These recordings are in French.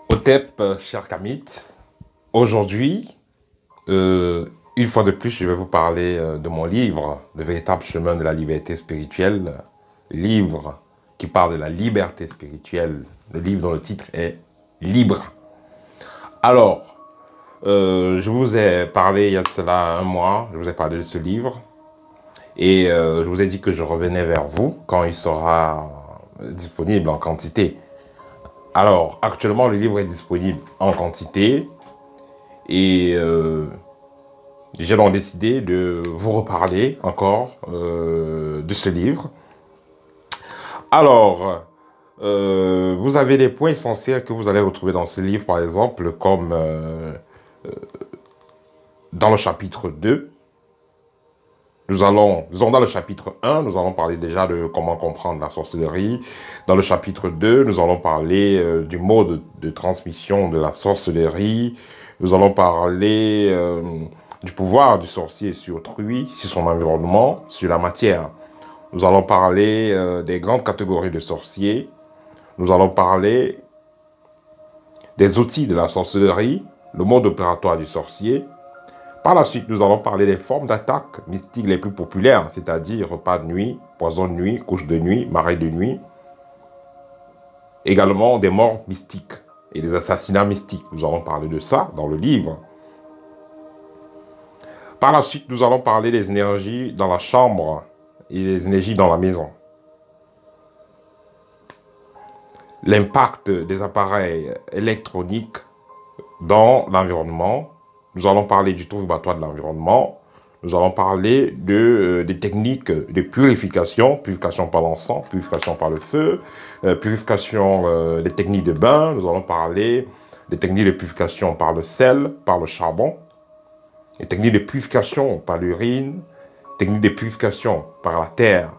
Otep, cher Kamit, aujourd'hui, une fois de plus, je vais vous parler de mon livre, Le véritable chemin de la liberté spirituelle, le livre qui parle de la liberté spirituelle, le livre dont le titre est Libre. Alors, je vous ai parlé il y a de cela un mois, je vous ai parlé de ce livre, et je vous ai dit que je revenais vers vous quand il sera disponible en quantité. Alors, actuellement, le livre est disponible en quantité et j'ai donc décidé de vous reparler encore de ce livre. Alors, vous avez des points essentiels que vous allez retrouver dans ce livre, par exemple, comme dans le chapitre 2. Dans le chapitre 1, nous allons parler déjà de comment comprendre la sorcellerie. Dans le chapitre 2, nous allons parler du mode de transmission de la sorcellerie. Nous allons parler du pouvoir du sorcier sur autrui, sur son environnement, sur la matière. Nous allons parler des grandes catégories de sorciers. Nous allons parler des outils de la sorcellerie, le mode opératoire du sorcier. Par la suite, nous allons parler des formes d'attaque mystiques les plus populaires, c'est-à-dire repas de nuit, poison de nuit, couche de nuit, marée de nuit. Également des morts mystiques et des assassinats mystiques. Nous allons parler de ça dans le livre. Par la suite, nous allons parler des énergies dans la chambre et des énergies dans la maison. L'impact des appareils électroniques dans l'environnement. Nous allons parler du taux vibratoire de l'environnement. Nous allons parler des techniques de purification, purification par l'encens, purification par le feu, purification des techniques de bain. Nous allons parler des techniques de purification par le sel, par le charbon, des techniques de purification par l'urine, techniques de purification par la terre.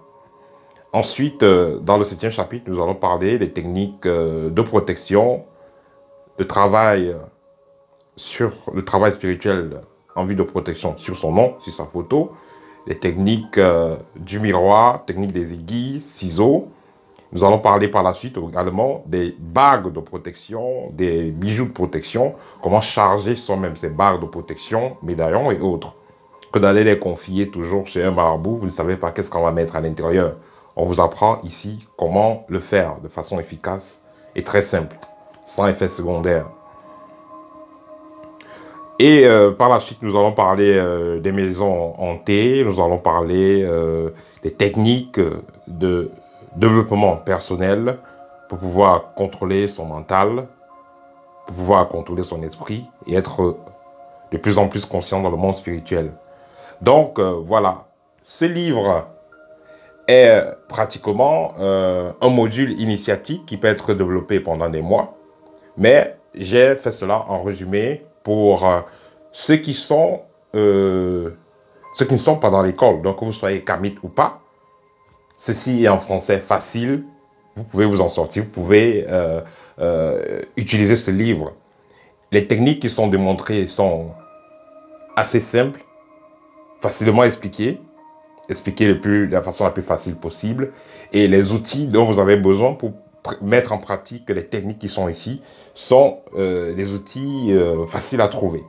Ensuite, dans le 7e chapitre, nous allons parler des techniques de protection, de travail sur le travail spirituel en vue de protection sur son nom, sur sa photo, les techniques du miroir, techniques des aiguilles, ciseaux. Nous allons parler par la suite également des bagues de protection, des bijoux de protection, comment charger soi-même ces bagues de protection, médaillons et autres. Que d'aller les confier toujours chez un marabout, vous ne savez pas qu'est-ce qu'on va mettre à l'intérieur. On vous apprend ici comment le faire de façon efficace et très simple, sans effet secondaire. Et par la suite, nous allons parler des maisons hantées, nous allons parler des techniques de développement personnel pour pouvoir contrôler son mental, pour pouvoir contrôler son esprit et être de plus en plus conscient dans le monde spirituel. Donc voilà, ce livre est pratiquement un module initiatique qui peut être développé pendant des mois, mais j'ai fait cela en résumé pour ceux qui ne sont pas dans l'école. Donc, que vous soyez Kamit ou pas, ceci est en français facile. Vous pouvez vous en sortir. Vous pouvez utiliser ce livre. Les techniques qui sont démontrées sont assez simples, facilement expliquées de la façon la plus facile possible. Et les outils dont vous avez besoin pour mettre en pratique les techniques qui sont ici sont des outils faciles à trouver.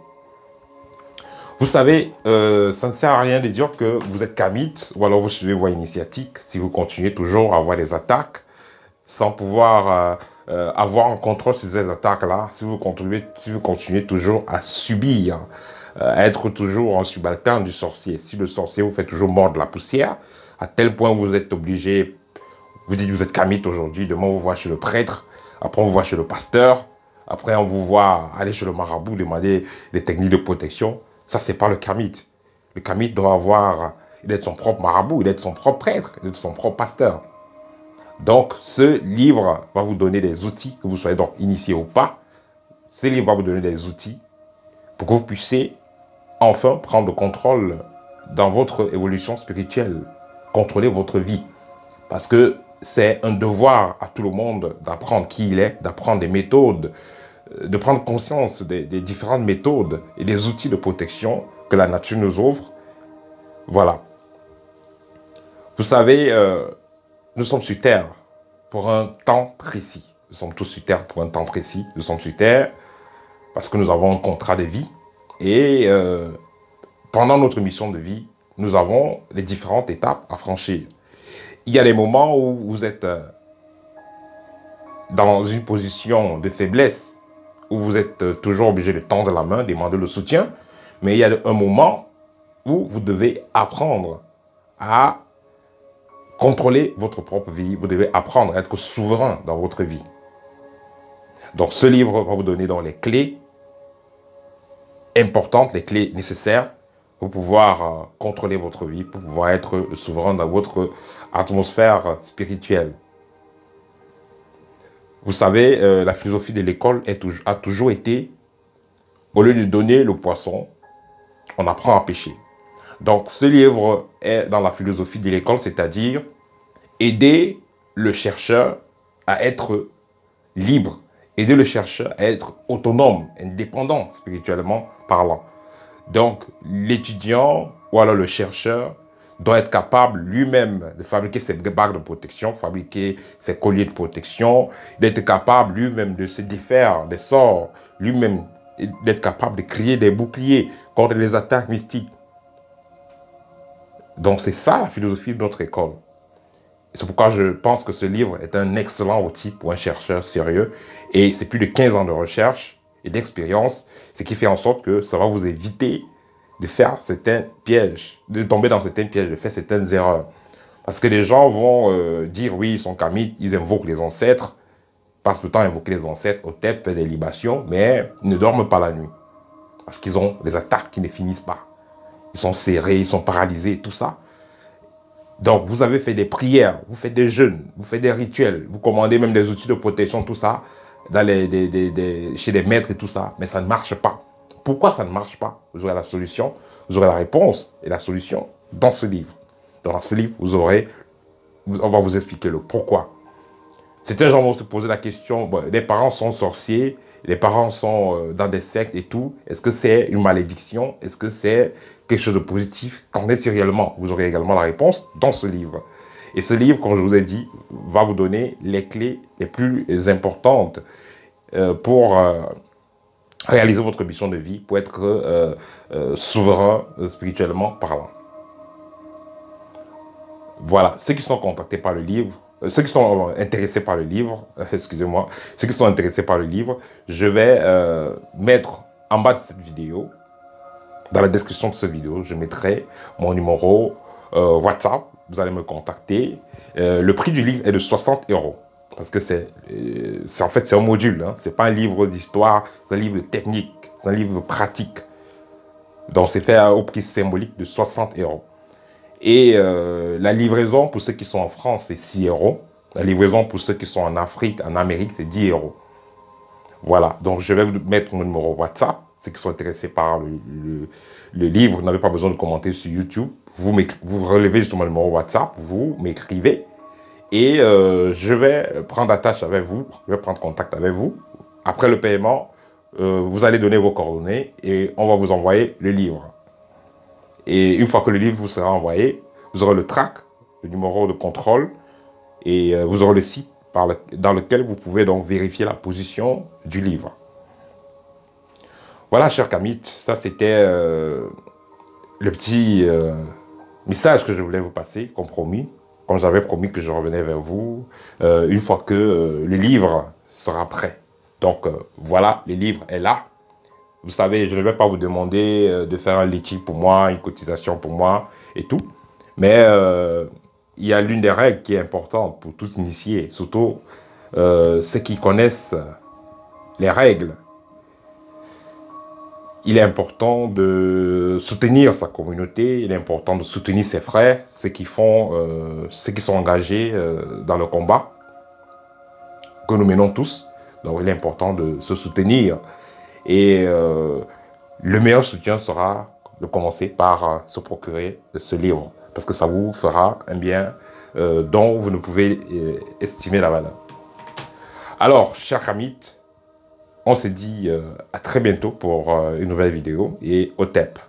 Vous savez, ça ne sert à rien de dire que vous êtes Kamit ou alors vous suivez voie initiatique si vous continuez toujours à avoir des attaques sans pouvoir avoir un contrôle sur ces attaques-là, si vous continuez toujours à subir, à être toujours en subalterne du sorcier. Si le sorcier vous fait toujours mordre la poussière, à tel point vous êtes obligé, vous dites que vous êtes Kamit aujourd'hui, demain on vous voit chez le prêtre, après on vous voit chez le pasteur, après on vous voit aller chez le marabout, demander des techniques de protection. Ça, c'est pas le Kamit. Le Kamit doit il est son propre marabout, il est son propre prêtre, il est son propre pasteur. Donc, ce livre va vous donner des outils, que vous soyez donc initié ou pas. Ce livre va vous donner des outils pour que vous puissiez enfin prendre le contrôle dans votre évolution spirituelle, contrôler votre vie. Parce que c'est un devoir à tout le monde d'apprendre qui il est, d'apprendre des méthodes, de prendre conscience des différentes méthodes et des outils de protection que la nature nous offre. Voilà. Vous savez, nous sommes sur Terre pour un temps précis. Nous sommes tous sur Terre pour un temps précis. Nous sommes sur Terre parce que nous avons un contrat de vie. Et pendant notre mission de vie, nous avons les différentes étapes à franchir. Il y a des moments où vous êtes dans une position de faiblesse, où vous êtes toujours obligé de tendre la main, demander le soutien. Mais il y a un moment où vous devez apprendre à contrôler votre propre vie. Vous devez apprendre à être souverain dans votre vie. Donc ce livre va vous donner donc les clés importantes, les clés nécessaires pour pouvoir contrôler votre vie, pour pouvoir être souverain dans votre atmosphère spirituelle. Vous savez, la philosophie de l'école a toujours été, au lieu de donner le poisson, on apprend à pêcher. Donc ce livre est dans la philosophie de l'école, c'est-à-dire aider le chercheur à être libre, aider le chercheur à être autonome, indépendant spirituellement parlant. Donc l'étudiant ou alors le chercheur doit être capable lui-même de fabriquer ses bagues de protection, fabriquer ses colliers de protection, d'être capable lui-même de se défaire des sorts, lui-même d'être capable de créer des boucliers contre les attaques mystiques. Donc c'est ça la philosophie de notre école. C'est pourquoi je pense que ce livre est un excellent outil pour un chercheur sérieux. Et c'est plus de 15 ans de recherche et d'expérience, ce qui fait en sorte que ça va vous éviter de faire certains pièges, de tomber dans certains pièges, de faire certaines erreurs. Parce que les gens vont dire, oui, ils sont kamites, ils invoquent les ancêtres, passent le temps à invoquer les ancêtres, au tep, faire des libations, mais ils ne dorment pas la nuit. Parce qu'ils ont des attaques qui ne finissent pas. Ils sont serrés, ils sont paralysés, tout ça. Donc, vous avez fait des prières, vous faites des jeûnes, vous faites des rituels, vous commandez même des outils de protection, tout ça, dans chez des maîtres et tout ça, mais ça ne marche pas. Pourquoi ça ne marche pas? Vous aurez la solution, vous aurez la réponse et la solution dans ce livre. Dans ce livre, on va vous expliquer le pourquoi. Certains gens vont se poser la question, bon, les parents sont sorciers, les parents sont dans des sectes et tout. Est-ce que c'est une malédiction? Est-ce que c'est quelque chose de positif? Qu'en est-il réellement? Vous aurez également la réponse dans ce livre. Et ce livre, comme je vous ai dit, va vous donner les clés les plus importantes pour réaliser votre mission de vie, pour être souverain spirituellement parlant. Voilà, ceux qui sont contactés par le livre, ceux qui sont intéressés par le livre, excusez-moi, ceux qui sont intéressés par le livre, je vais mettre en bas de cette vidéo, dans la description de cette vidéo, je mettrai mon numéro WhatsApp, vous allez me contacter. Le prix du livre est de 60 €. Parce que en fait, c'est un module, hein. Ce n'est pas un livre d'histoire, c'est un livre de technique, c'est un livre pratique. Donc, c'est fait au prix symbolique de 60 €. Et la livraison pour ceux qui sont en France, c'est 6 €. La livraison pour ceux qui sont en Afrique, en Amérique, c'est 10 €. Voilà, donc je vais vous mettre mon numéro WhatsApp. Ceux qui sont intéressés par le livre, vous n'avez pas besoin de commenter sur YouTube. Vous relevez justement le numéro WhatsApp, vous m'écrivez. Et je vais prendre attache avec vous, je vais prendre contact avec vous. Après le paiement, vous allez donner vos coordonnées et on va vous envoyer le livre. Et une fois que le livre vous sera envoyé, vous aurez le track, le numéro de contrôle, et vous aurez le site dans lequel vous pouvez donc vérifier la position du livre. Voilà, chers kamites, ça c'était le petit message que je voulais vous passer, comme promis. Comme j'avais promis que je revenais vers vous une fois que le livre sera prêt. Donc voilà, le livre est là. Vous savez, je ne vais pas vous demander de faire un liquide pour moi, une cotisation pour moi et tout. Mais il y a l'une des règles qui est importante pour tout initié, surtout ceux qui connaissent les règles. Il est important de soutenir sa communauté, il est important de soutenir ses frères, ceux qui sont engagés dans le combat que nous menons tous. Donc il est important de se soutenir. Et le meilleur soutien sera de commencer par se procurer ce livre, parce que ça vous fera un bien dont vous ne pouvez estimer la valeur. Alors, chers kamites, on se dit à très bientôt pour une nouvelle vidéo et au TEP.